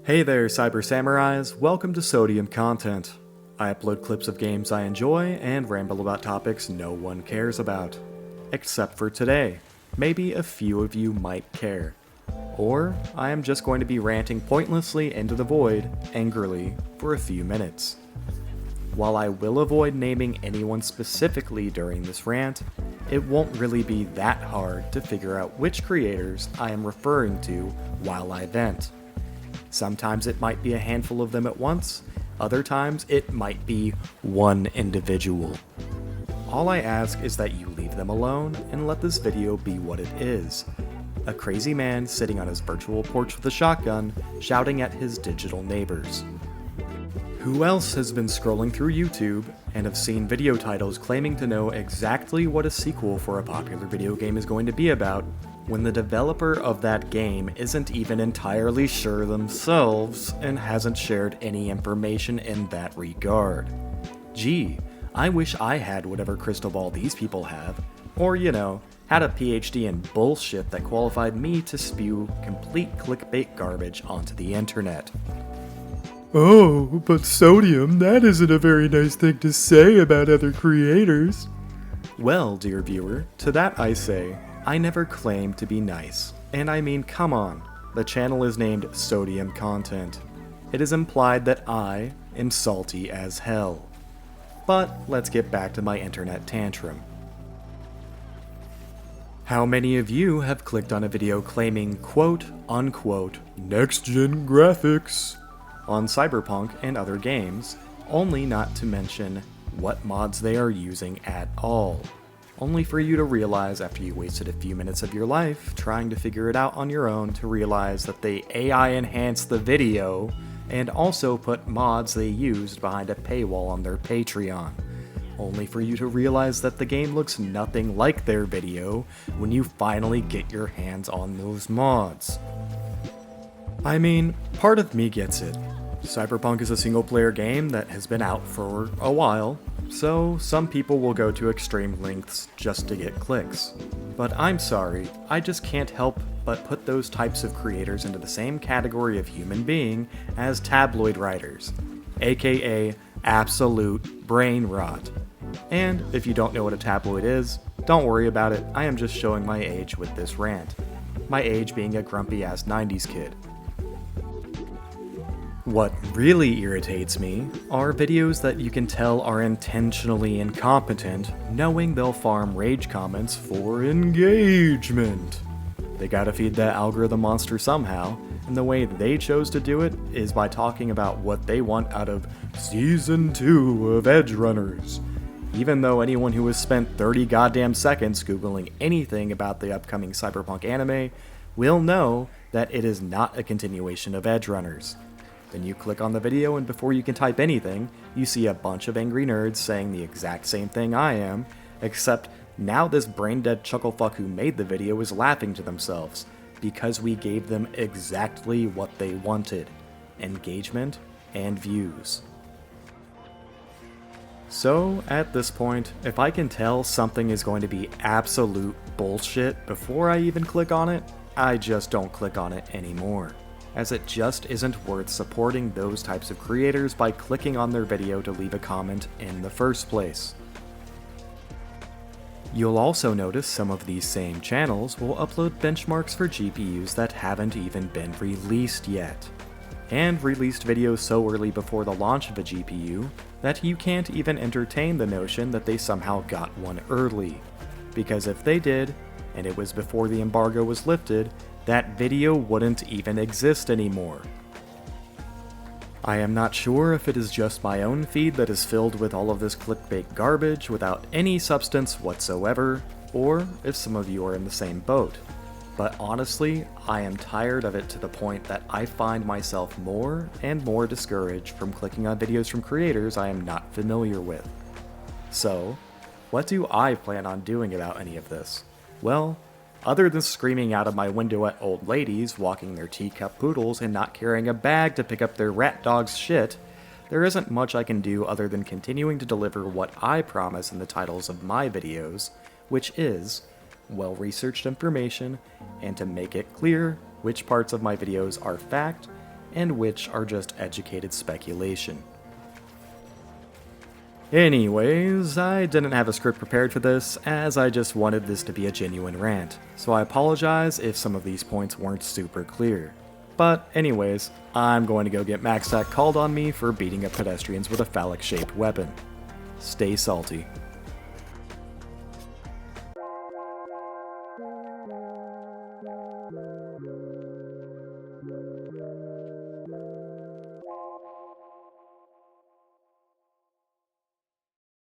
Hey there, Cyber Samurais, welcome to Sodium Content. I upload clips of games I enjoy and ramble about topics no one cares about. Except for today. Maybe a few of you might care. Or I am just going to be ranting pointlessly into the void, angrily, for a few minutes. While I will avoid naming anyone specifically during this rant, it won't really be that hard to figure out which creators I am referring to while I vent. Sometimes it might be a handful of them at once, other times it might be one individual. All I ask is that you leave them alone and let this video be what it is. A crazy man sitting on his virtual porch with a shotgun, shouting at his digital neighbors. Who else has been scrolling through YouTube and have seen video titles claiming to know exactly what a sequel for a popular video game is going to be about, when the developer of that game isn't even entirely sure themselves and hasn't shared any information in that regard? Gee, I wish I had whatever crystal ball these people have, or had a PhD in bullshit that qualified me to spew complete clickbait garbage onto the internet. Oh, but Sodium, that isn't a very nice thing to say about other creators. Well, dear viewer, to that I say, I never claimed to be nice. And I mean, come on, the channel is named Sodium Content. It is implied that I am salty as hell. But let's get back to my internet tantrum. How many of you have clicked on a video claiming quote unquote next-gen graphics on Cyberpunk and other games, only not to mention what mods they are using at all? Only for you to realize after you wasted a few minutes of your life trying to figure it out on your own to realize that they AI enhanced the video and also put mods they used behind a paywall on their Patreon. Only for you to realize that the game looks nothing like their video when you finally get your hands on those mods. I mean, part of me gets it. Cyberpunk is a single-player game that has been out for a while, so some people will go to extreme lengths just to get clicks. But I'm sorry, I just can't help but put those types of creators into the same category of human being as tabloid writers, aka absolute brain rot. And if you don't know what a tabloid is, don't worry about it, I am just showing my age with this rant. My age being a grumpy-ass 90s kid. What really irritates me are videos that you can tell are intentionally incompetent, knowing they'll farm rage comments for engagement. They gotta feed that algorithm monster somehow, and the way they chose to do it is by talking about what they want out of Season 2 of Edge Runners. Even though anyone who has spent 30 goddamn seconds googling anything about the upcoming Cyberpunk anime will know that it is not a continuation of Edge Runners. Then you click on the video and before you can type anything, you see a bunch of angry nerds saying the exact same thing I am, except now this brain-dead chucklefuck who made the video is laughing to themselves, because we gave them exactly what they wanted: engagement and views. So, at this point, if I can tell something is going to be absolute bullshit before I even click on it, I just don't click on it anymore, as it just isn't worth supporting those types of creators by clicking on their video to leave a comment in the first place. You'll also notice some of these same channels will upload benchmarks for GPUs that haven't even been released yet, and released videos so early before the launch of a GPU that you can't even entertain the notion that they somehow got one early, because if they did, and it was before the embargo was lifted, that video wouldn't even exist anymore. I am not sure if it is just my own feed that is filled with all of this clickbait garbage without any substance whatsoever, or if some of you are in the same boat. But honestly, I am tired of it to the point that I find myself more and more discouraged from clicking on videos from creators I am not familiar with. So, what do I plan on doing about any of this? Well, other than screaming out of my window at old ladies walking their teacup poodles and not carrying a bag to pick up their rat dog's shit, there isn't much I can do other than continuing to deliver what I promise in the titles of my videos, which is well-researched information and to make it clear which parts of my videos are fact and which are just educated speculation. Anyways, I didn't have a script prepared for this, as I just wanted this to be a genuine rant, so I apologize if some of these points weren't super clear. But anyways, I'm going to go get MaxTac called on me for beating up pedestrians with a phallic-shaped weapon. Stay salty.